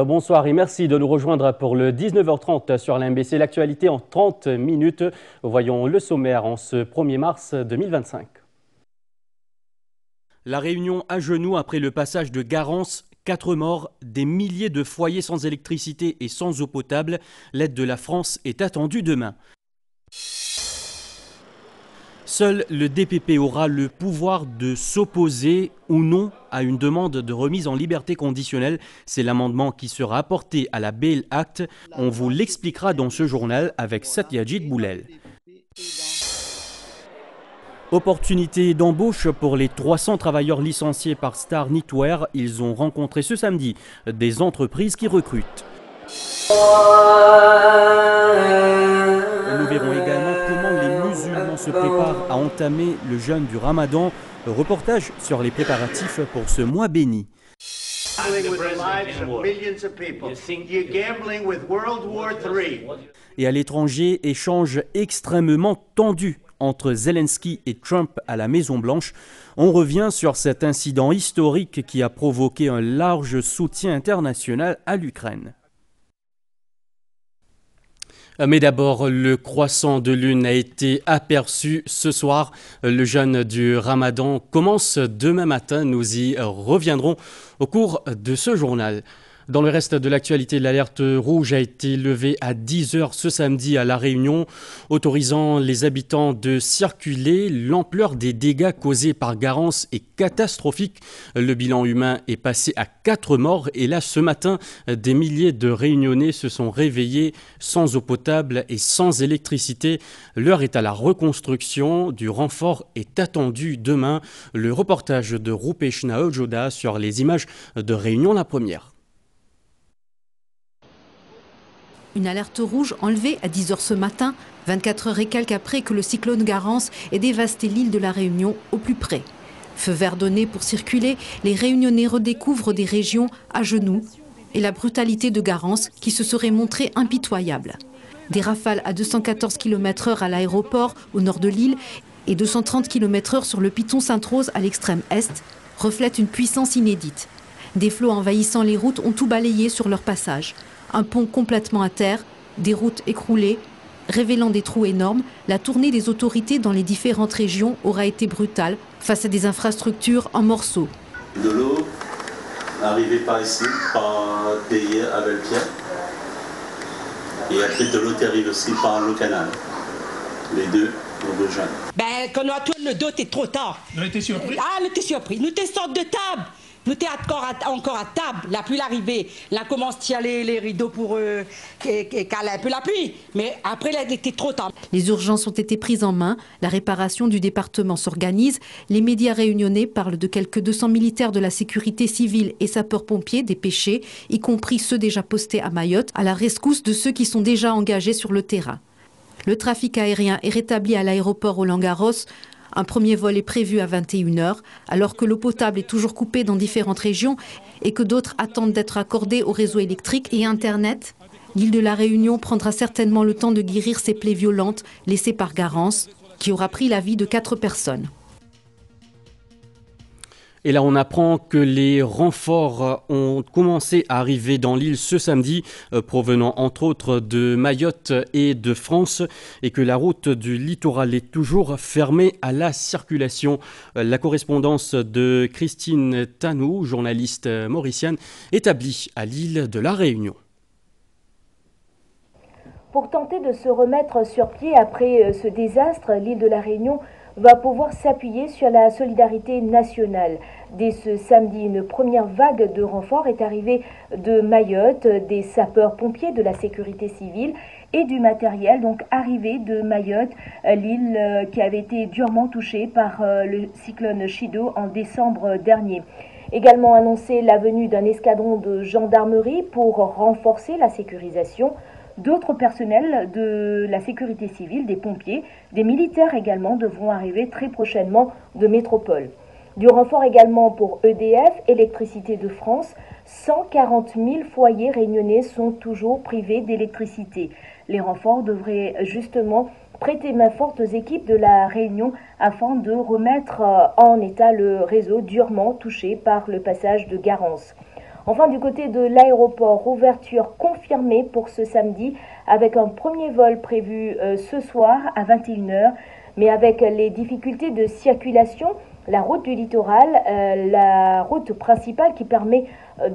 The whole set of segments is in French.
Bonsoir et merci de nous rejoindre pour le 19h30 sur l'MBC. L'actualité en 30 minutes. Voyons le sommaire en ce 1er mars 2025. La Réunion à genoux après le passage de Garance. 4 morts, des milliers de foyers sans électricité et sans eau potable. L'aide de la France est attendue demain. Seul le DPP aura le pouvoir de s'opposer ou non à une demande de remise en liberté conditionnelle. C'est l'amendement qui sera apporté à la Bail Act. On vous l'expliquera dans ce journal avec Satyajit Boulel. Opportunité d'embauche pour les 300 travailleurs licenciés par Star Knitwear. Ils ont rencontré ce samedi des entreprises qui recrutent. Nous verrons également comment les musulmans se préparent à entamer le jeûne du Ramadan. Reportage sur les préparatifs pour ce mois béni. Et à l'étranger, échange extrêmement tendu entre Zelensky et Trump à la Maison-Blanche. On revient sur cet incident historique qui a provoqué un large soutien international à l'Ukraine. Mais d'abord, le croissant de lune a été aperçu ce soir. Le jeûne du Ramadan commence demain matin. Nous y reviendrons au cours de ce journal. Dans le reste de l'actualité, l'alerte rouge a été levée à 10h ce samedi à La Réunion, autorisant les habitants de circuler. L'ampleur des dégâts causés par Garance est catastrophique. Le bilan humain est passé à 4 morts. Et là, ce matin, des milliers de Réunionnais se sont réveillés sans eau potable et sans électricité. L'heure est à la reconstruction. Du renfort est attendu demain. Le reportage de Rupeshna Ojoda sur les images de Réunion la première. Une alerte rouge enlevée à 10h ce matin, 24 heures et quelques après que le cyclone Garance ait dévasté l'île de la Réunion au plus près. Feu vert donné pour circuler, les Réunionnais redécouvrent des régions à genoux et la brutalité de Garance qui se serait montrée impitoyable. Des rafales à 214 km/h à l'aéroport au nord de l'île et 230 km/h sur le Piton Sainte-Rose à l'extrême est reflètent une puissance inédite. Des flots envahissant les routes ont tout balayé sur leur passage. Un pont complètement à terre, des routes écroulées, révélant des trous énormes, la tournée des autorités dans les différentes régions aura été brutale face à des infrastructures en morceaux. De l'eau arrivée par ici, par pays à Belpierre. Et après de l'eau qui arrive aussi par le canal. Les deux jeunes. Ben, quand on a tourné le dos, t'es trop tard. On était surpris. Ah, on était surpris. Nous t'es sorti de table. Nous t'es encore à table, la pluie l'arrivée. Là, commence à tirer les rideaux pour caler un peu la pluie. Mais après, là, il était trop tard. Les urgences ont été prises en main. La réparation du département s'organise. Les médias réunionnais parlent de quelques 200 militaires de la sécurité civile et sapeurs-pompiers dépêchés, y compris ceux déjà postés à Mayotte, à la rescousse de ceux qui sont déjà engagés sur le terrain. Le trafic aérien est rétabli à l'aéroport Roland-Garros. Un premier vol est prévu à 21h, alors que l'eau potable est toujours coupée dans différentes régions et que d'autres attendent d'être accordées au réseau électrique et Internet. L'île de la Réunion prendra certainement le temps de guérir ces plaies violentes laissées par Garance, qui aura pris la vie de 4 personnes. Et là, on apprend que les renforts ont commencé à arriver dans l'île ce samedi, provenant entre autres de Mayotte et de France, et que la route du littoral est toujours fermée à la circulation. La correspondance de Christine Tanou, journaliste mauricienne, établie à l'île de la Réunion. Pour tenter de se remettre sur pied après ce désastre, l'île de la Réunion va pouvoir s'appuyer sur la solidarité nationale. Dès ce samedi, une première vague de renforts est arrivée de Mayotte, des sapeurs-pompiers de la sécurité civile et du matériel donc arrivé de Mayotte, l'île qui avait été durement touchée par le cyclone Chido en décembre dernier. Également annoncé la venue d'un escadron de gendarmerie pour renforcer la sécurisation. D'autres personnels de la sécurité civile, des pompiers, des militaires également devront arriver très prochainement de métropole. Du renfort également pour EDF, Électricité de France. 140 000 foyers réunionnais sont toujours privés d'électricité. Les renforts devraient justement prêter main forte aux équipes de la Réunion afin de remettre en état le réseau durement touché par le passage de Garance. Enfin, du côté de l'aéroport, ouverture confirmée pour ce samedi avec un premier vol prévu ce soir à 21h. Mais avec les difficultés de circulation, la route du littoral, la route principale qui permet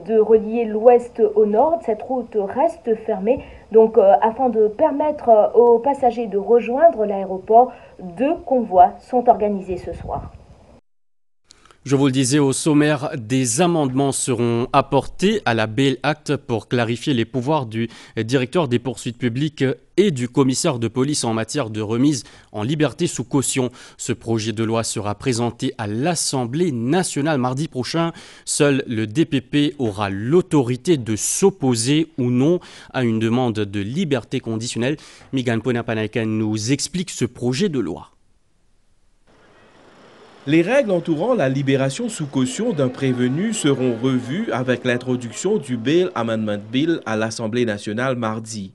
de relier l'ouest au nord, cette route reste fermée. Donc afin de permettre aux passagers de rejoindre l'aéroport, 2 convois sont organisés ce soir. Je vous le disais, au sommaire, des amendements seront apportés à la Bail Act pour clarifier les pouvoirs du directeur des poursuites publiques et du commissaire de police en matière de remise en liberté sous caution. Ce projet de loi sera présenté à l'Assemblée nationale mardi prochain. Seul le DPP aura l'autorité de s'opposer ou non à une demande de liberté conditionnelle. Migan Ponapanaikan nous explique ce projet de loi. Les règles entourant la libération sous caution d'un prévenu seront revues avec l'introduction du Bail Amendment Bill à l'Assemblée nationale mardi.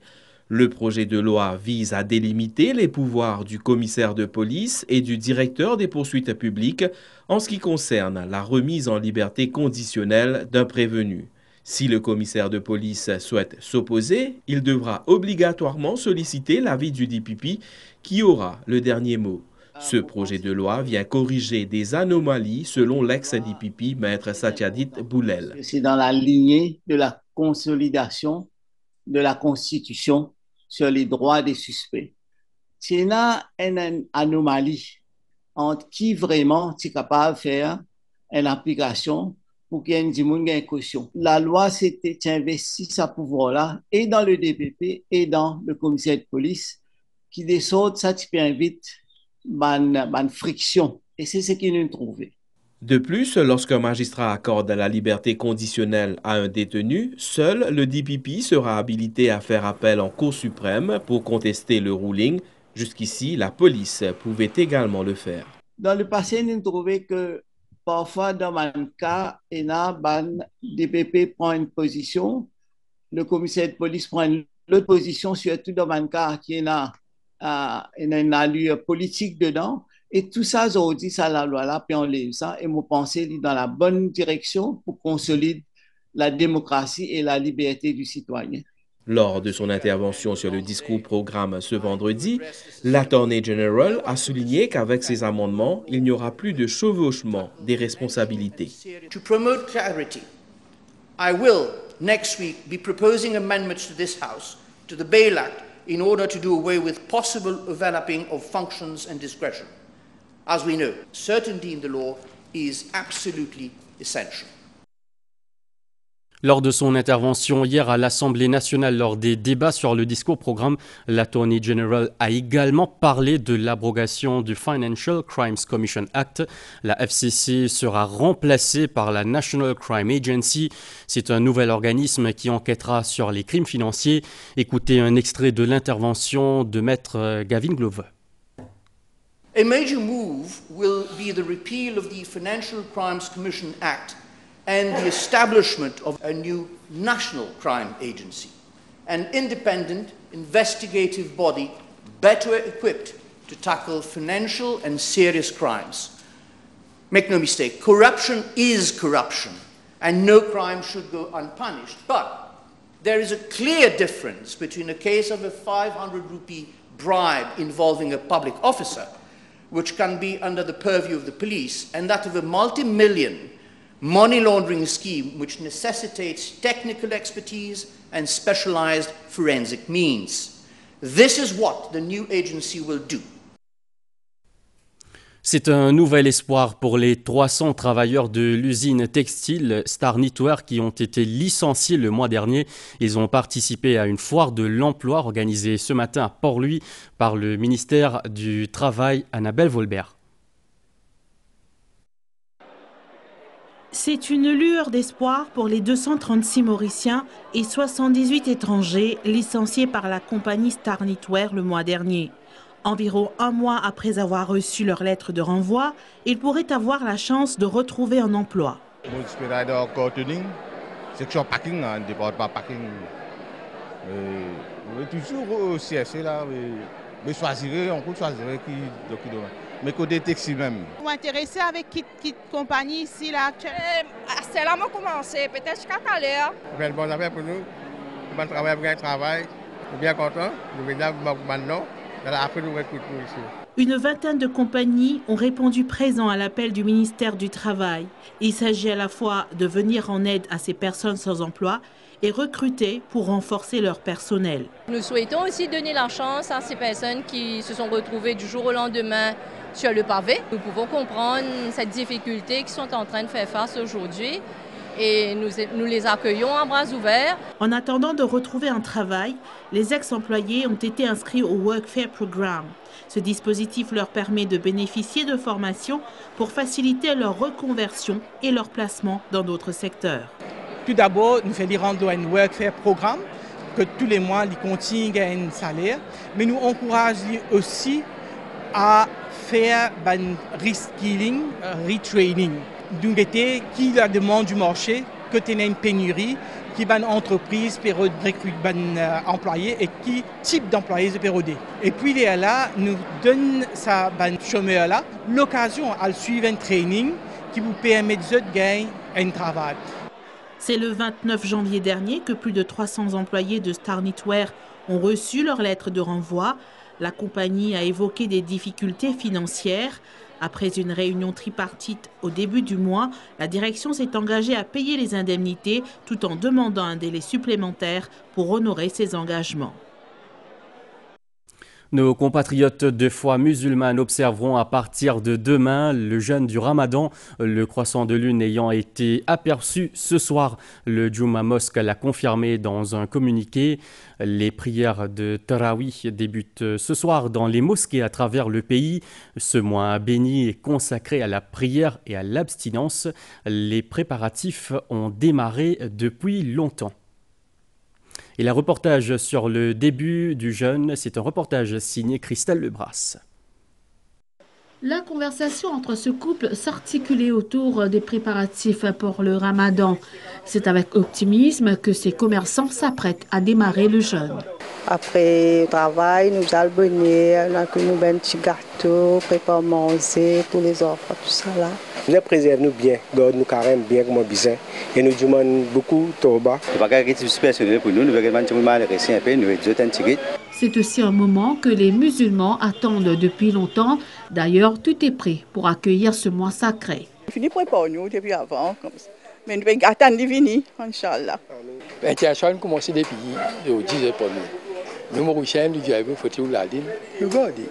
Le projet de loi vise à délimiter les pouvoirs du commissaire de police et du directeur des poursuites publiques en ce qui concerne la remise en liberté conditionnelle d'un prévenu. Si le commissaire de police souhaite s'opposer, il devra obligatoirement solliciter l'avis du DPP qui aura le dernier mot. Ce projet de loi vient corriger des anomalies selon l'ex-DPP, Maître Satyajit Boulel. C'est dans la lignée de la consolidation de la Constitution sur les droits des suspects. C'est une anomalie entre qui vraiment est capable de faire une application pour qu'il y ait une caution. La loi s'est investie ce pouvoir-là et dans le DPP et dans le commissaire de police qui descendent ça qui invite une friction. Et c'est ce qu'ils nous trouvé. De plus, lorsqu'un magistrat accorde la liberté conditionnelle à un détenu, seul le DPP sera habilité à faire appel en Cour suprême pour contester le ruling. Jusqu'ici, la police pouvait également le faire. Dans le passé, nous trouvons que parfois, dans un cas, le DPP prend une position, le commissaire de police prend une autre position, surtout dans un cas qui est une allure politique dedans. Et tout ça, aujourd'hui, ça, la loi là, puis on lève ça. Et moi, pensez dans la bonne direction pour consolider la démocratie et la liberté du citoyen. Lors de son intervention sur le discours programme ce vendredi, l'Attorney General a souligné qu'avec ces amendements, il n'y aura plus de chevauchement des responsabilités. To promote clarity, I will next week be proposing amendments to this House to the Bail Act in order to do away with possible overlapping of functions and discretion. As we know, certainty in the law is absolutely essential. Lors de son intervention hier à l'Assemblée nationale lors des débats sur le discours programme, l'Attorney General a également parlé de l'abrogation du Financial Crimes Commission Act. La FCC sera remplacée par la National Crime Agency. C'est un nouvel organisme qui enquêtera sur les crimes financiers. Écoutez un extrait de l'intervention de Maître Gavin Glover. A major move will be the repeal of the Financial Crimes Commission Act and the establishment of a new national crime agency, an independent investigative body better equipped to tackle financial and serious crimes. Make no mistake, corruption is corruption, and no crime should go unpunished. But there is a clear difference between a case of a 500 rupee bribe involving a public officer, which can be under the purview of the police, and that of a multi-million money laundering scheme which necessitates technical expertise and specialized forensic means. This is what the new agency will do. C'est un nouvel espoir pour les 300 travailleurs de l'usine textile Star Knitwear qui ont été licenciés le mois dernier. Ils ont participé à une foire de l'emploi organisée ce matin à Port-Louis par le ministère du Travail, Annabelle Volbert. C'est une lueur d'espoir pour les 236 Mauriciens et 78 étrangers licenciés par la compagnie Star Knitwear le mois dernier. Environ un mois après avoir reçu leur lettre de renvoi, ils pourraient avoir la chance de retrouver un emploi. Section packing, département packing. Toujours au CSC là, mais choisir, on peut choisir qui. mais côté taxi même. Vous intéressez avec qui compagnie ici là actuellement? C'est là qu'on commencé, peut-être jusqu'à tout à l'heure. C'est une bonne affaire pour nous. Bon travail, bien travail. Nous bien contents. Nous venons maintenant. Après, nous recrutons ici. Une vingtaine de compagnies ont répondu présent à l'appel du ministère du Travail. Il s'agit à la fois de venir en aide à ces personnes sans emploi et recruter pour renforcer leur personnel. Nous souhaitons aussi donner la chance à ces personnes qui se sont retrouvées du jour au lendemain sur le pavé. Nous pouvons comprendre cette difficulté qu'ils sont en train de faire face aujourd'hui et nous les accueillons à bras ouverts. En attendant de retrouver un travail, les ex-employés ont été inscrits au Workfare Programme. Ce dispositif leur permet de bénéficier de formations pour faciliter leur reconversion et leur placement dans d'autres secteurs. Tout d'abord, nous faisons rendre un Workfare Programme que tous les mois, ils continuent à un salaire, mais nous encourageons aussi à faire un reskilling, retraining. Nous mettons qui la demande du marché, que tu as une pénurie, qui est une entreprise pour recruter un employé et qui type d'employé peut recruter. Et puis là, nous donnons à ces chômeurs-là l'occasion à suivre un training qui vous permet de gagner un travail. C'est le 29 janvier dernier que plus de 300 employés de Star Knitwear ont reçu leur lettre de renvoi. La compagnie a évoqué des difficultés financières. Après une réunion tripartite au début du mois, la direction s'est engagée à payer les indemnités tout en demandant un délai supplémentaire pour honorer ses engagements. Nos compatriotes de foi musulmane observeront à partir de demain le jeûne du Ramadan, le croissant de lune ayant été aperçu ce soir. Le Juma Mosque l'a confirmé dans un communiqué. Les prières de Tarawih débutent ce soir dans les mosquées à travers le pays. Ce mois béni est consacré à la prière et à l'abstinence. Les préparatifs ont démarré depuis longtemps. Et le reportage sur le début du jeûne, c'est un reportage signé Christelle Lebras. La conversation entre ce couple s'articulait autour des préparatifs pour le Ramadan. C'est avec optimisme que ces commerçants s'apprêtent à démarrer le jeûne. Après le travail, nous allons venir, nous avons un petit gâteau, préparer manger pour les enfants, tout ça là. Nous préservons bien, nous carême bien comme bizarre et nous demandons beaucoup de toba. C'est aussi un moment que les musulmans attendent depuis longtemps. D'ailleurs, tout est prêt pour accueillir ce mois sacré. On finit préparer nous depuis avant, mais nous allons attendre de venir, Inch'Allah. L'intention commence depuis le 10 pour nous. Nous Mauriciens, nous disons qu'il faut la ligne. Nous gardons.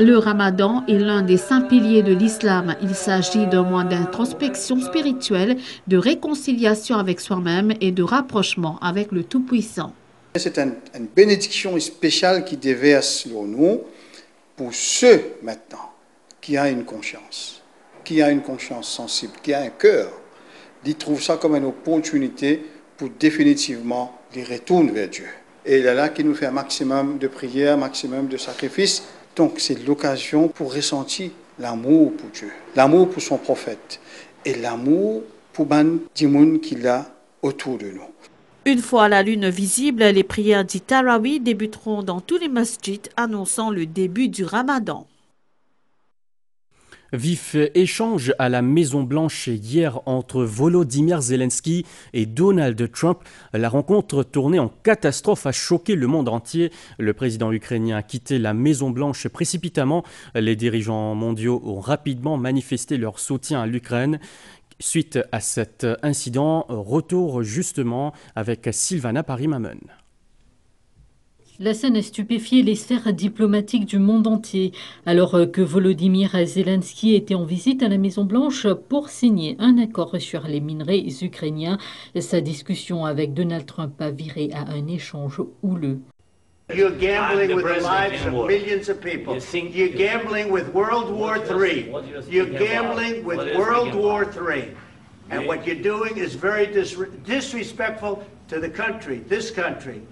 Le Ramadan est l'un des 5 piliers de l'islam. Il s'agit d'un mois d'introspection spirituelle, de réconciliation avec soi-même et de rapprochement avec le Tout-Puissant. C'est une bénédiction spéciale qui déverse sur nous pour ceux maintenant qui ont une conscience sensible, qui a un cœur. Ils trouvent ça comme une opportunité pour définitivement les retourner vers Dieu. Et il est là qui nous fait un maximum de prières, un maximum de sacrifices. Donc c'est l'occasion pour ressentir l'amour pour Dieu, l'amour pour son prophète et l'amour pour ban dimoun qu'il a autour de nous. Une fois la lune visible, les prières du Tarawih débuteront dans tous les masjids, annonçant le début du Ramadan. Vif échange à la Maison-Blanche hier entre Volodymyr Zelensky et Donald Trump. La rencontre tournée en catastrophe a choqué le monde entier. Le président ukrainien a quitté la Maison-Blanche précipitamment. Les dirigeants mondiaux ont rapidement manifesté leur soutien à l'Ukraine. Suite à cet incident, retour justement avec Sylvana Paris-Mamon. La scène a stupéfié les sphères diplomatiques du monde entier, alors que Volodymyr Zelensky était en visite à la Maison-Blanche pour signer un accord sur les minerais ukrainiens. Sa discussion avec Donald Trump a viré à un échange houleux. You're gambling with the lives of millions of people. You're gambling with World War III. You're gambling with World War III. And what you're doing is very disrespectful to the country, this country,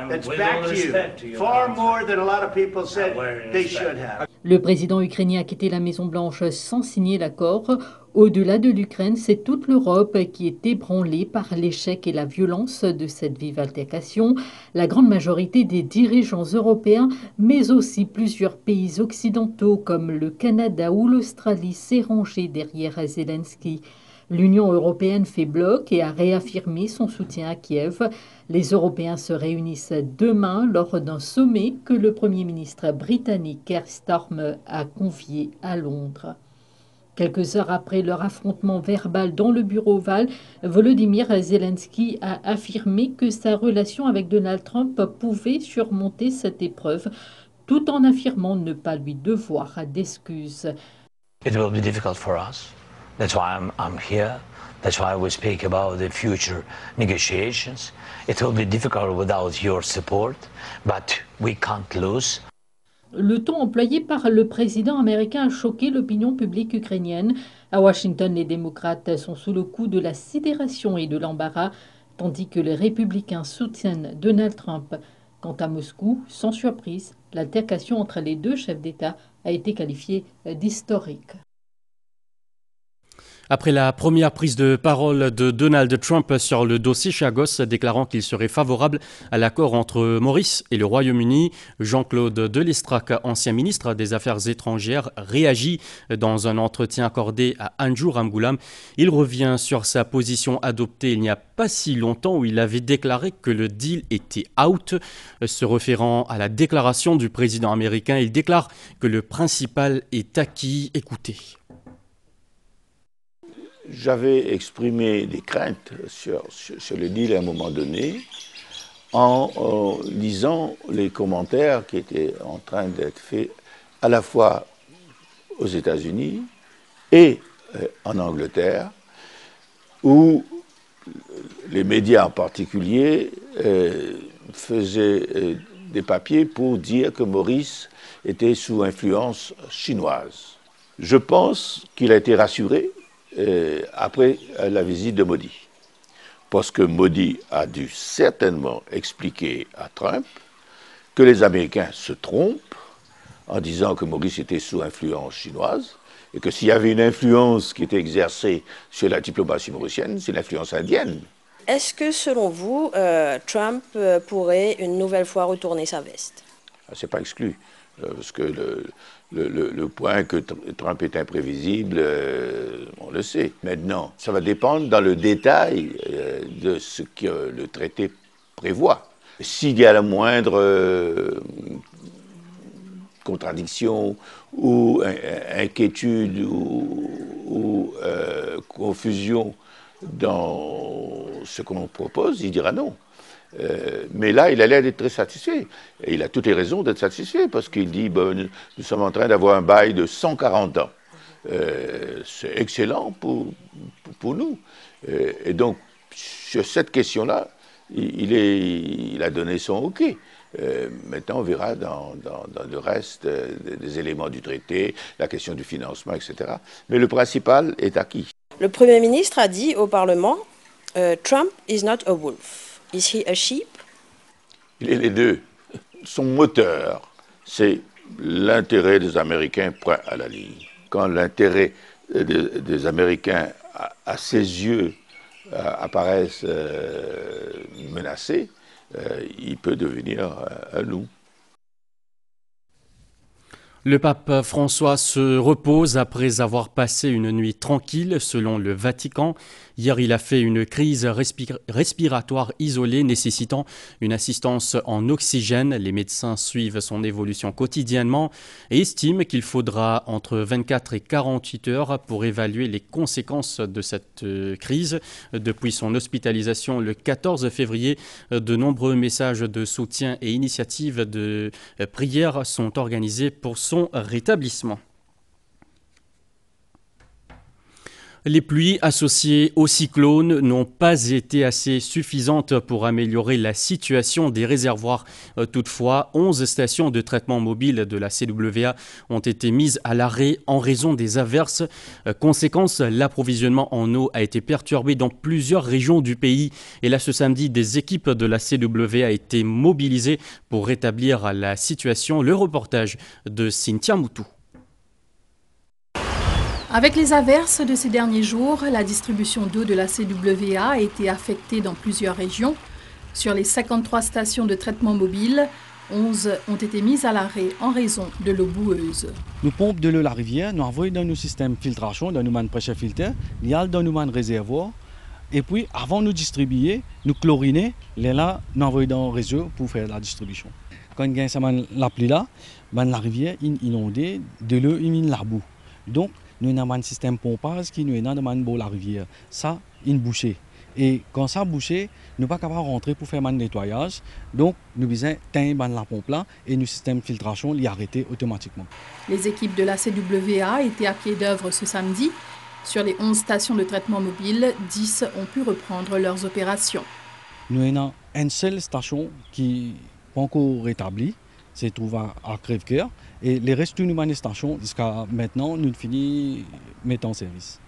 that's backed you far more than a lot of people said they should have. Le président ukrainien a quitté la Maison-Blanche sans signer l'accord. Au-delà de l'Ukraine, c'est toute l'Europe qui est ébranlée par l'échec et la violence de cette vive altercation. La grande majorité des dirigeants européens, mais aussi plusieurs pays occidentaux comme le Canada ou l'Australie, s'est rangé derrière Zelensky. L'Union européenne fait bloc et a réaffirmé son soutien à Kiev. Les Européens se réunissent demain lors d'un sommet que le Premier ministre britannique Keir Starmer a convié à Londres. Quelques heures après leur affrontement verbal dans le bureau ovale, Volodymyr Zelensky a affirmé que sa relation avec Donald Trump pouvait surmonter cette épreuve, tout en affirmant ne pas lui devoir d'excuses. It will be difficult for us. That's why I'm here. That's why we speak about the future negotiations. It will be difficult without your support, but we can't lose. Le ton employé par le président américain a choqué l'opinion publique ukrainienne. À Washington, les démocrates sont sous le coup de la sidération et de l'embarras, tandis que les républicains soutiennent Donald Trump. Quant à Moscou, sans surprise, l'altercation entre les deux chefs d'État a été qualifiée d'historique. Après la première prise de parole de Donald Trump sur le dossier Chagos, déclarant qu'il serait favorable à l'accord entre Maurice et le Royaume-Uni, Jean-Claude Deléstrac, ancien ministre des Affaires étrangères, réagit dans un entretien accordé à Anjou Ramgoolam. Il revient sur sa position adoptée il n'y a pas si longtemps où il avait déclaré que le deal était out. Se référant à la déclaration du président américain, il déclare que le principal est acquis. Écoutez. J'avais exprimé des craintes sur le deal à un moment donné en lisant les commentaires qui étaient en train d'être faits à la fois aux États-Unis et en Angleterre, où les médias en particulier faisaient des papiers pour dire que Maurice était sous influence chinoise. Je pense qu'il a été rassuré après la visite de Modi. Parce que Modi a dû certainement expliquer à Trump que les Américains se trompent en disant que Maurice était sous influence chinoise et que s'il y avait une influence qui était exercée sur la diplomatie mauricienne, c'est l'influence indienne. Est-ce que, selon vous, Trump pourrait une nouvelle fois retourner sa veste? C'est pas exclu, parce que le point que Trump est imprévisible, on le sait. Maintenant, ça va dépendre dans le détail de ce que le traité prévoit. S'il y a la moindre contradiction ou inquiétude ou confusion dans ce qu'on propose, il dira non. Mais là, il a l'air d'être très satisfait. Et il a toutes les raisons d'être satisfait, parce qu'il dit nous sommes en train d'avoir un bail de 140 ans. C'est excellent pour nous. Et donc, sur cette question-là, il a donné son OK. Maintenant, on verra dans le reste des éléments du traité, la question du financement, etc. Mais le principal est acquis. Le Premier ministre a dit au Parlement Trump is not a wolf. Is he a sheep? Il est les deux. Son moteur, c'est l'intérêt des Américains point à la ligne. Quand l'intérêt des Américains, à ses yeux, apparaissent menacés, il peut devenir un loup. Le pape François se repose après avoir passé une nuit tranquille, selon le Vatican. Hier, il a fait une crise respiratoire isolée nécessitant une assistance en oxygène. Les médecins suivent son évolution quotidiennement et estiment qu'il faudra entre 24 et 48 heures pour évaluer les conséquences de cette crise. Depuis son hospitalisation le 14 février, de nombreux messages de soutien et initiatives de prière sont organisés pour son rétablissement. Les pluies associées au cyclone n'ont pas été assez suffisantes pour améliorer la situation des réservoirs. Toutefois, 11 stations de traitement mobile de la CWA ont été mises à l'arrêt en raison des averses. Conséquence, l'approvisionnement en eau a été perturbé dans plusieurs régions du pays. Et là, ce samedi, des équipes de la CWA ont été mobilisées pour rétablir la situation. Le reportage de Cynthia Moutou. Avec les averses de ces derniers jours, la distribution d'eau de la CWA a été affectée dans plusieurs régions. Sur les 53 stations de traitement mobile, 11 ont été mises à l'arrêt en raison de l'eau boueuse. Nous pompons de l'eau la rivière, nous envoyons dans nos systèmes de filtration, dans nos pressure filter, il y a dans nos réservoirs. Et puis, avant de nous distribuer, nous chloriner, les là, nous envoyons dans le réseau pour faire la distribution. Quand il y a la pluie là, la rivière est inondée, de l'eau est la boue. Donc, nous avons un système pompage qui nous est dans la rivière. Ça, une bouchée. Et quand ça bouché, nous ne sommes pas capables de rentrer pour faire un nettoyage. Donc, nous devons teindre la pompe là et le système de filtration l'y arrêter automatiquement. Les équipes de la CWA étaient à pied d'œuvre ce samedi. Sur les 11 stations de traitement mobile, 10 ont pu reprendre leurs opérations. Nous avons une seule station qui n'est pas encore rétablie. C'est trouvé à Crèvecoeur. Et les restes de nos stations, jusqu'à maintenant, nous finissons mettre en service.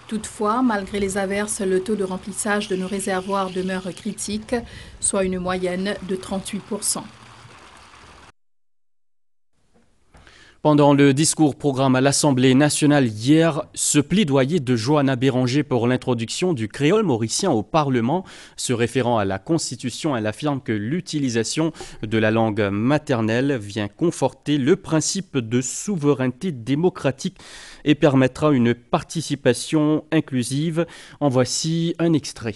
Toutefois, malgré les averses, le taux de remplissage de nos réservoirs demeure critique, soit une moyenne de 38%. Pendant le discours programme à l'Assemblée nationale hier, ce plaidoyer de Johanna Béranger pour l'introduction du créole mauricien au Parlement, se référant à la Constitution, elle affirme que l'utilisation de la langue maternelle vient conforter le principe de souveraineté démocratique et permettra une participation inclusive. En voici un extrait.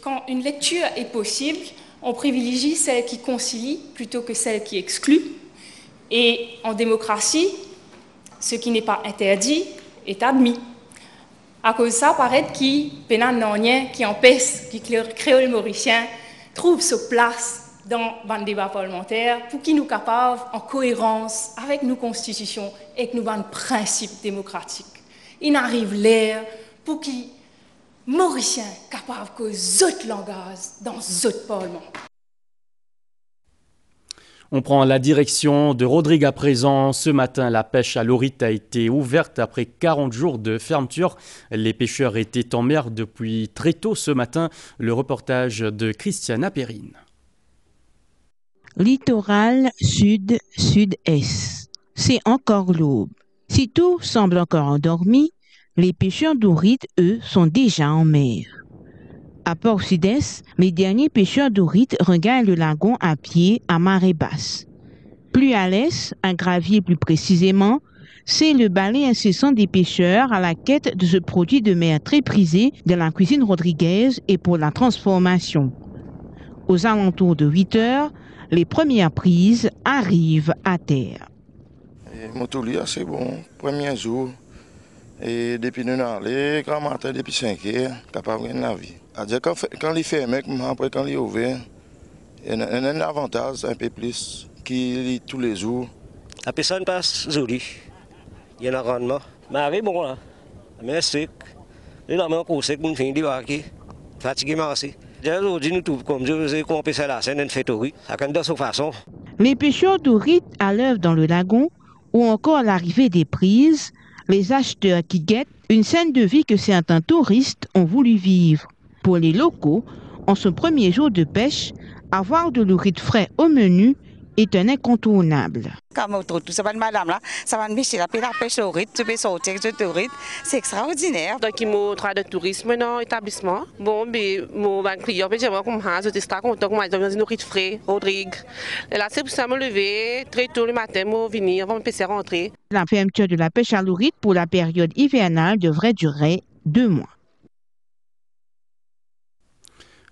Quand une lecture est possible, on privilégie celle qui concilie plutôt que celle qui exclut. Et en démocratie, ce qui n'est pas interdit est admis. À cause de ça, paraît qu'il qui empêche que le créole mauricien trouve sa place dans le débat parlementaire pour qu'il nous capable, en cohérence avec nos constitutions et avec nos principes démocratiques. Il arrive l'air pour qu'il mauricien capable que autres langages dans autres parlements. On prend la direction de Rodrigue à présent. Ce matin, la pêche à l'orite a été ouverte après 40 jours de fermeture. Les pêcheurs étaient en mer depuis très tôt ce matin. Le reportage de Christiana Perrine. Littoral sud-sud-est. C'est encore l'aube. Si tout semble encore endormi, les pêcheurs d'orite, eux, sont déjà en mer. À Port-Sud-Est, les derniers pêcheurs d'orite regagnent le lagon à pied à marée basse. Plus à l'est, à Gravier plus précisément, c'est le balai incessant des pêcheurs à la quête de ce produit de mer très prisé de la cuisine rodriguaise et pour la transformation. Aux alentours de 8 heures, les premières prises arrivent à terre. Motolia, c'est bon, premier jour. Et depuis nous allons, grand matin, depuis 5 heures, capable de la vie. Quand il fait mec, après quand il est ouvert, il y a un avantage un peu plus qu'il lit tous les jours. La personne passe jolie. Il y a un rendement. Mais avec bon là, mais c'est les lames en cours, c'est qu'on fait du bac, fatigué merci. Aujourd'hui nous trouvons comme je faisais qu'on peut faire la scène une fête au riz, ça de cette façon. Les pêcheurs d'orite à l'œuvre dans le lagon ou encore l'arrivée des prises, les acheteurs qui guettent une scène de vie que certains touristes ont voulu vivre. Pour les locaux, en ce premier jour de pêche, avoir de l'orite frais au menu est un incontournable. Comme tout ça va madame là, ça va me la pêche l'orite, tu peux sortir de l'orite, c'est extraordinaire. Donc il m'a travaillé de tourisme dans l'établissement. Bon, mais mon client peut dire comme ça, je suis très content que moi dans une orite frais, Rodrigue. Et là c'est pour ça me lever très tôt le matin, me venir avant de rentrer. La fermeture de la pêche à l'orite pour la période hivernale devrait durer 2 mois.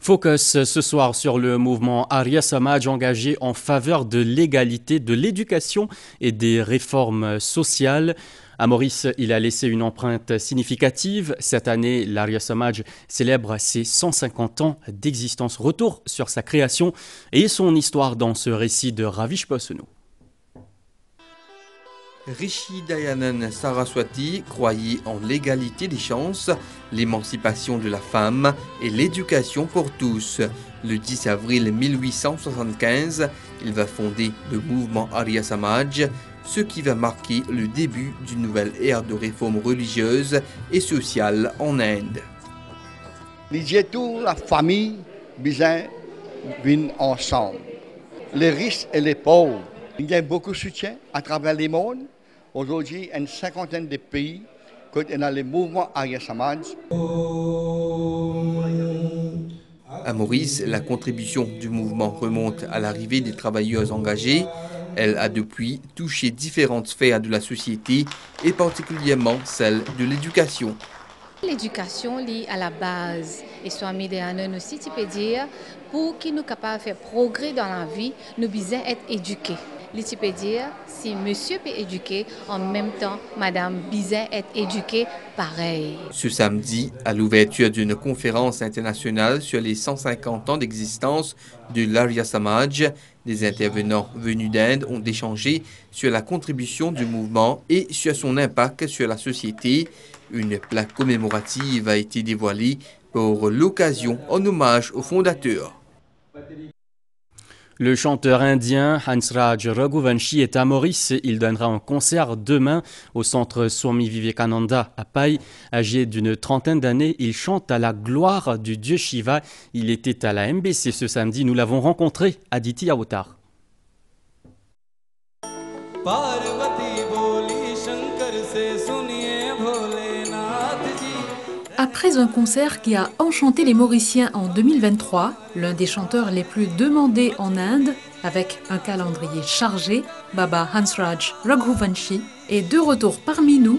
Focus ce soir sur le mouvement Arya Samaj engagé en faveur de l'égalité, de l'éducation et des réformes sociales. À Maurice, il a laissé une empreinte significative. Cette année, l'Arya Samaj célèbre ses 150 ans d'existence. Retour sur sa création et son histoire dans ce récit de Ravish Posenou. Rishi Dayanand Saraswati croyait en l'égalité des chances, l'émancipation de la femme et l'éducation pour tous. Le 10 avril 1875, il va fonder le mouvement Arya Samaj, ce qui va marquer le début d'une nouvelle ère de réforme religieuse et sociale en Inde. Toute la famille vient ensemble, les riches et les pauvres. Il y a beaucoup de soutien à travers le monde. Aujourd'hui, une cinquantaine de pays, quand on a le mouvement Arya Samaj. À Maurice, la contribution du mouvement remonte à l'arrivée des travailleuses engagées. Elle a depuis touché différentes sphères de la société et particulièrement celle de l'éducation. L'éducation liée à la base. Et Swami Dayanand aussi, tu peux dire, pour qu'ils nous capables de faire progrès dans la vie, nous devons être éduqués. Tu peux dire, si monsieur peut éduquer, en même temps, madame besoin être éduquée pareil. Ce samedi, à l'ouverture d'une conférence internationale sur les 150 ans d'existence de l'Arya Samaj, des intervenants venus d'Inde ont échangé sur la contribution du mouvement et sur son impact sur la société. Une plaque commémorative a été dévoilée pour l'occasion en hommage au fondateur. Le chanteur indien Hansraj Raghuvanshi est à Maurice. Il donnera un concert demain au centre Swami Vivekananda à Pai. Âgé d'une trentaine d'années, il chante à la gloire du dieu Shiva. Il était à la MBC ce samedi. Nous l'avons rencontré à Aditi Awotar. Après un concert qui a enchanté les Mauriciens en 2023, l'un des chanteurs les plus demandés en Inde, avec un calendrier chargé, Baba Hansraj Raghuvanshi est de retour parmi nous.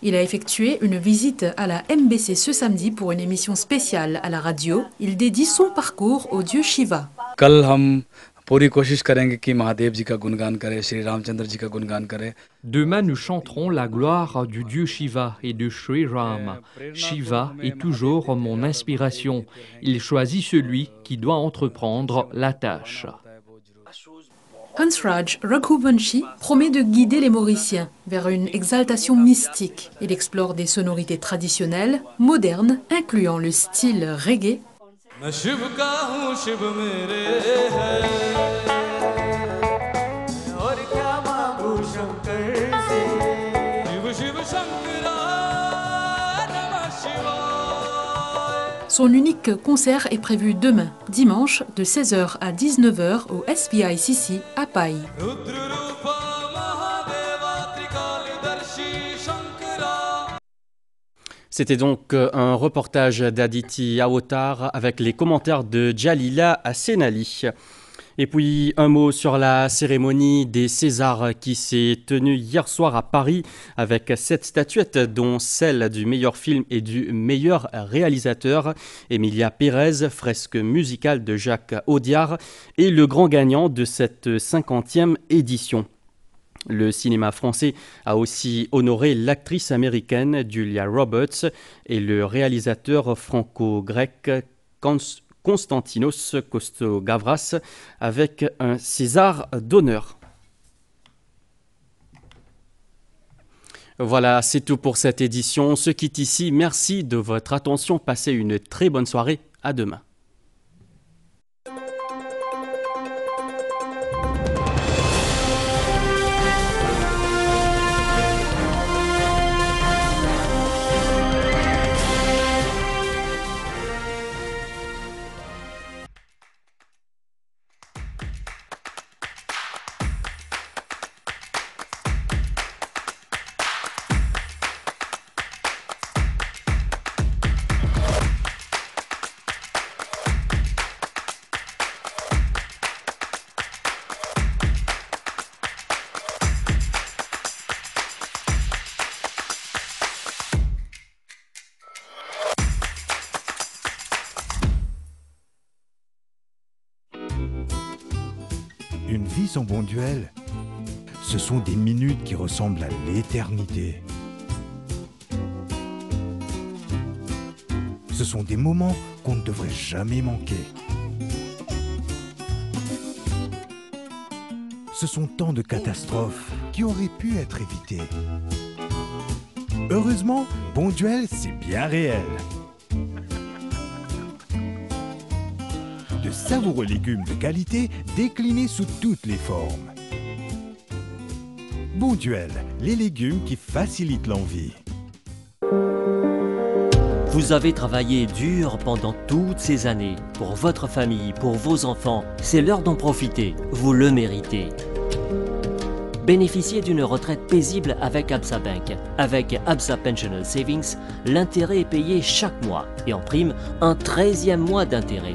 Il a effectué une visite à la MBC ce samedi pour une émission spéciale à la radio. Il dédie son parcours au dieu Shiva. Demain, nous chanterons la gloire du dieu Shiva et de Sri Ram. Shiva est toujours mon inspiration. Il choisit celui qui doit entreprendre la tâche. Hansraj Raghuvanshi promet de guider les Mauriciens vers une exaltation mystique. Il explore des sonorités traditionnelles, modernes, incluant le style reggae. Son unique concert est prévu demain, dimanche, de 16h à 19h au SVICC à Pai. C'était donc un reportage d'Aditi Awotar avec les commentaires de Jalila Senali. Et puis un mot sur la cérémonie des Césars qui s'est tenue hier soir à Paris avec 7 statuettes dont celle du meilleur film et du meilleur réalisateur. Emilia Pérez, fresque musicale de Jacques Audiard, est le grand gagnant de cette 50e édition. Le cinéma français a aussi honoré l'actrice américaine Julia Roberts et le réalisateur franco-grec Konstantinos Kostogavras avec un César d'honneur. Voilà, c'est tout pour cette édition. On se quitte ici. Merci de votre attention. Passez une très bonne soirée. À demain. Une vie sans bon duel, ce sont des minutes qui ressemblent à l'éternité. Ce sont des moments qu'on ne devrait jamais manquer. Ce sont tant de catastrophes qui auraient pu être évitées. Heureusement, Bonduelle, c'est bien réel. De savoureux légumes de qualité déclinés sous toutes les formes. Bonduelle, les légumes qui facilitent l'envie. Vous avez travaillé dur pendant toutes ces années. Pour votre famille, pour vos enfants, c'est l'heure d'en profiter. Vous le méritez. Bénéficiez d'une retraite paisible avec Absa Bank. Avec Absa Pensional Savings, l'intérêt est payé chaque mois et en prime, un 13e mois d'intérêt.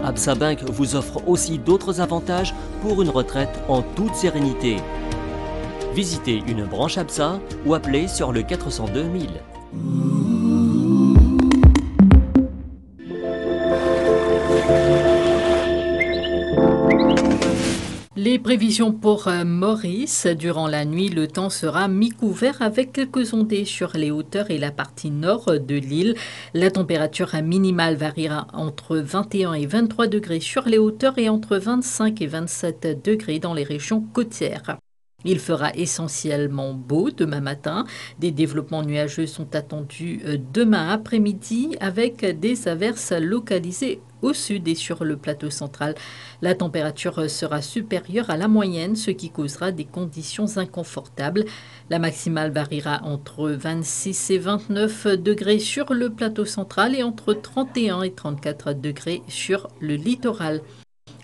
Absa Bank vous offre aussi d'autres avantages pour une retraite en toute sérénité. Visitez une branche Absa ou appelez sur le 402 000. Les prévisions pour Maurice. Durant la nuit, le temps sera mi-couvert avec quelques ondées sur les hauteurs et la partie nord de l'île. La température minimale variera entre 21 et 23 degrés sur les hauteurs et entre 25 et 27 degrés dans les régions côtières. Il fera essentiellement beau demain matin. Des développements nuageux sont attendus demain après-midi avec des averses localisées au sud et sur le plateau central. La température sera supérieure à la moyenne, ce qui causera des conditions inconfortables. La maximale variera entre 26 et 29 degrés sur le plateau central et entre 31 et 34 degrés sur le littoral.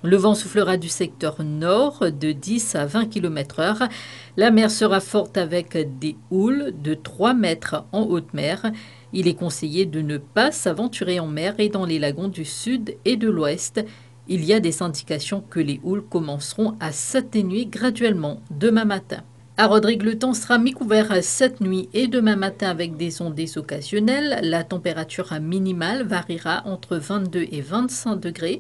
Le vent soufflera du secteur nord de 10 à 20 km/h. La mer sera forte avec des houles de 3 mètres en haute mer. Il est conseillé de ne pas s'aventurer en mer et dans les lagons du sud et de l'ouest. Il y a des indications que les houles commenceront à s'atténuer graduellement demain matin. À Rodrigue, le temps sera mi-couvert cette nuit et demain matin avec des ondées occasionnelles. La température minimale variera entre 22 et 25 degrés.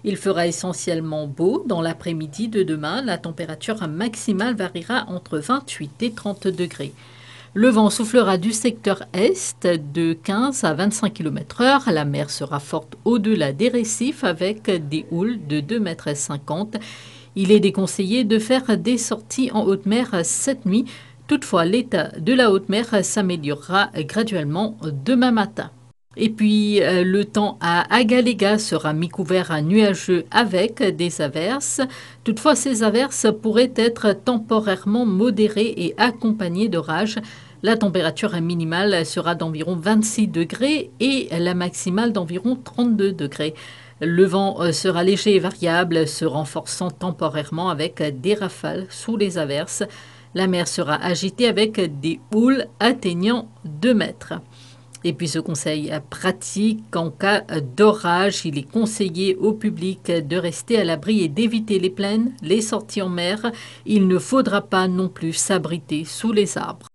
Il fera essentiellement beau. Dans l'après-midi de demain, la température maximale variera entre 28 et 30 degrés. Le vent soufflera du secteur est de 15 à 25 km/h. La mer sera forte au-delà des récifs avec des houles de 2,50 m. Il est déconseillé de faire des sorties en haute mer cette nuit. Toutefois, l'état de la haute mer s'améliorera graduellement demain matin. Et puis, le temps à Agalega sera mi-couvert à nuageux avec des averses. Toutefois, ces averses pourraient être temporairement modérées et accompagnées d'orages. La température minimale sera d'environ 26 degrés et la maximale d'environ 32 degrés. Le vent sera léger et variable, se renforçant temporairement avec des rafales sous les averses. La mer sera agitée avec des houles atteignant 2 mètres. Et puis ce conseil pratique, en cas d'orage, il est conseillé au public de rester à l'abri et d'éviter les plaines, les sorties en mer. Il ne faudra pas non plus s'abriter sous les arbres.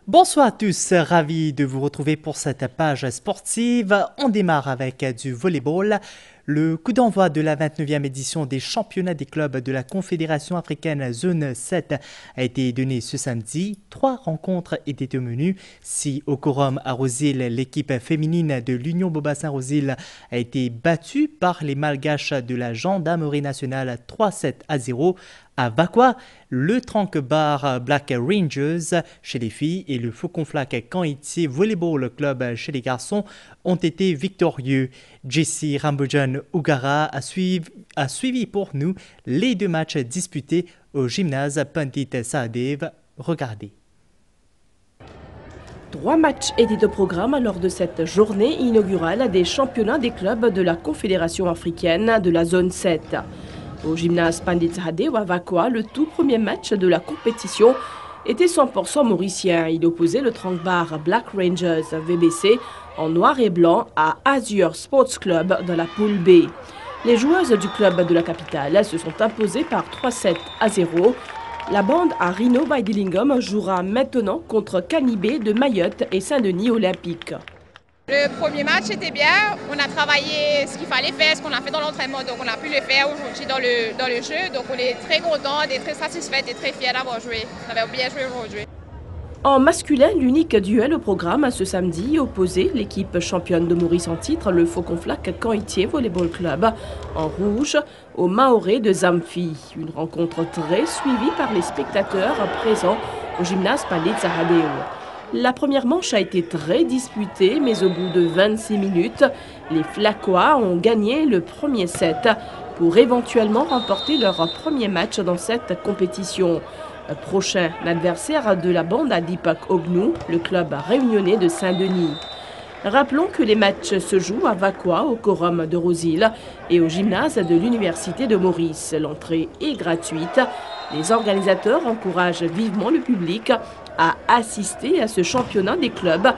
Bonsoir à tous, ravi de vous retrouver pour cette page sportive. On démarre avec du volleyball. Le coup d'envoi de la 29e édition des championnats des clubs de la Confédération africaine Zone 7 a été donné ce samedi. 3 rencontres étaient au menu. Si au quorum à Rosil, l'équipe féminine de l'Union Bobassin-Rosil a été battue par les Malgaches de la Gendarmerie nationale 3-7-0. À Bakwa, le Tranquebar Black Rangers chez les filles et le Faucon Flac Kaniti Volleyball Club chez les garçons ont été victorieux. Jessie Rambojan Ougara a suivi pour nous les 2 matchs disputés au gymnase Pandit Sahadev. Regardez. 3 matchs étaient au programme lors de cette journée inaugurale des championnats des clubs de la Confédération africaine de la zone 7. Au gymnase Pandit Sahadev à Vakwa, le tout premier match de la compétition était 100% mauricien. Il opposait le Tranquebar Black Rangers VBC en noir et blanc à Azure Sports Club dans la poule B. Les joueuses du club de la capitale se sont imposées par 3-7-0. La bande à Rhino Baidilingam jouera maintenant contre Canibé de Mayotte et Saint-Denis Olympique. Le premier match était bien, on a travaillé ce qu'il fallait faire, ce qu'on a fait dans l'entraînement, donc on a pu le faire aujourd'hui dans le jeu, donc on est très contents, et très satisfaits et très fiers d'avoir joué. On avait bien joué aujourd'hui. En masculin, l'unique duel au programme ce samedi opposait l'équipe championne de Maurice en titre, le Faucon Flac Canitier Volleyball Club, en rouge, au Maoré de Zamfi. Une rencontre très suivie par les spectateurs présents au gymnase Palais Zahadeo. La première manche a été très disputée, mais au bout de 26 minutes, les Flacois ont gagné le premier set pour éventuellement remporter leur premier match dans cette compétition. Prochain adversaire de la bande à Deepak Ognou, le club réunionnais de Saint-Denis. Rappelons que les matchs se jouent à Vacois, au Quorum de Rosil et au gymnase de l'Université de Maurice. L'entrée est gratuite. Les organisateurs encouragent vivement le public à assister à ce championnat des clubs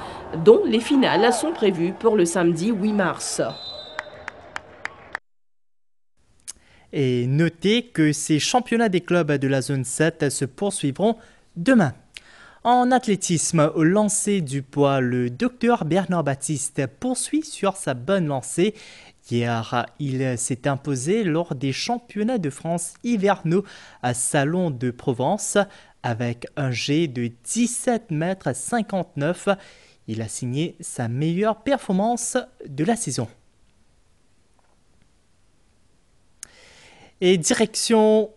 dont les finales sont prévues pour le samedi 8 mars. Et notez que ces championnats des clubs de la zone 7 se poursuivront demain. En athlétisme, au lancer du poids, le docteur Bernard Baptiste poursuit sur sa bonne lancée. Hier, il s'est imposé lors des championnats de France hivernaux à Salon de Provence avec un jet de 17,59 m. Il a signé sa meilleure performance de la saison. Et direction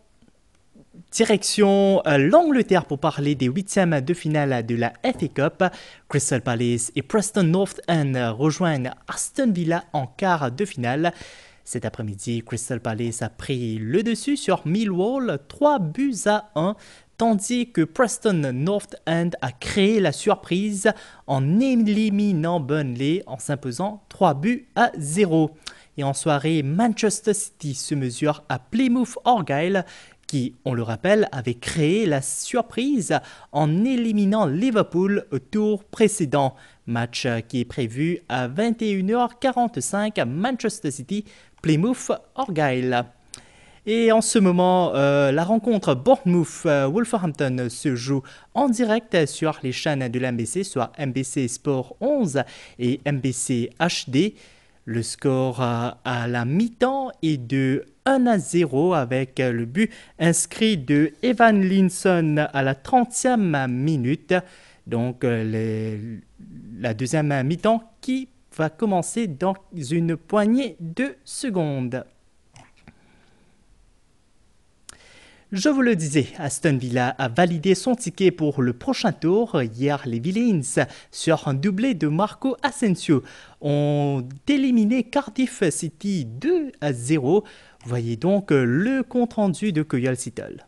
l'Angleterre pour parler des huitièmes de finale de la FA Cup. Crystal Palace et Preston North End rejoignent Aston Villa en quart de finale. Cet après-midi, Crystal Palace a pris le dessus sur Millwall 3-1, tandis que Preston North End a créé la surprise en éliminant Burnley en s'imposant 3-0. Et en soirée, Manchester City se mesure à Plymouth Argyle, qui, on le rappelle, avait créé la surprise en éliminant Liverpool au tour précédent. Match qui est prévu à 21h45 à Manchester City, Plymouth Argyle. Et en ce moment, la rencontre Bournemouth-Wolverhampton se joue en direct sur les chaînes de l'MBC, soit MBC Sport 11 et MBC HD. Le score à la mi-temps est de 1-0 avec le but inscrit de Evan Linson à la 30e minute. Donc la deuxième mi-temps qui va commencer dans une poignée de secondes. Je vous le disais, Aston Villa a validé son ticket pour le prochain tour. Hier, les Villains, sur un doublé de Marco Asensio, ont éliminé Cardiff City 2-0. Voyez donc le compte-rendu de Coyol Seattle.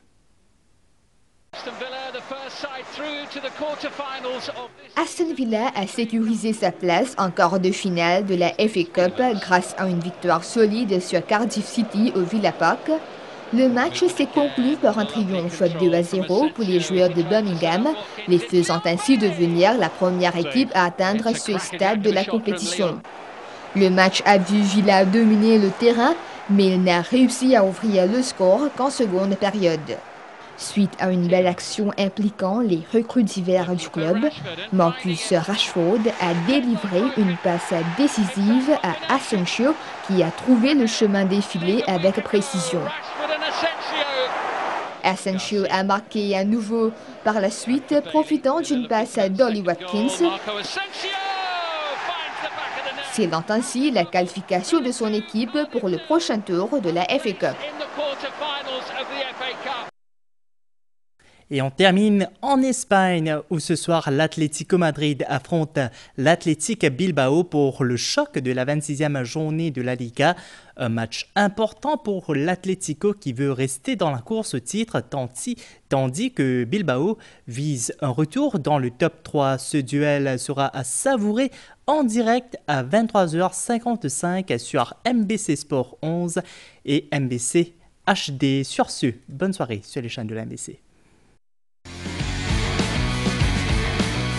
Aston Villa a sécurisé sa place en quart de finale de la FA Cup grâce à une victoire solide sur Cardiff City au Villa Park. Le match s'est conclu par un triomphe 2-0 pour les joueurs de Birmingham, les faisant ainsi devenir la première équipe à atteindre ce stade de la compétition. Le match a vu Villa dominer le terrain, mais il n'a réussi à ouvrir le score qu'en seconde période. Suite à une belle action impliquant les recrues d'hiver du club, Marcus Rashford a délivré une passe décisive à Asensio qui a trouvé le chemin défilé avec précision. Asensio a marqué à nouveau par la suite, profitant d'une passe à Dolly Watkins, scellant ainsi la qualification de son équipe pour le prochain tour de la FA Cup. Et on termine en Espagne où ce soir l'Atlético Madrid affronte l'Athletic Bilbao pour le choc de la 26e journée de la Liga. Un match important pour l'Atlético qui veut rester dans la course au titre tandis que Bilbao vise un retour dans le top 3. Ce duel sera à savourer en direct à 23h55 sur MBC Sport 11 et MBC HD. Sur ce, bonne soirée sur les chaînes de l'MBC.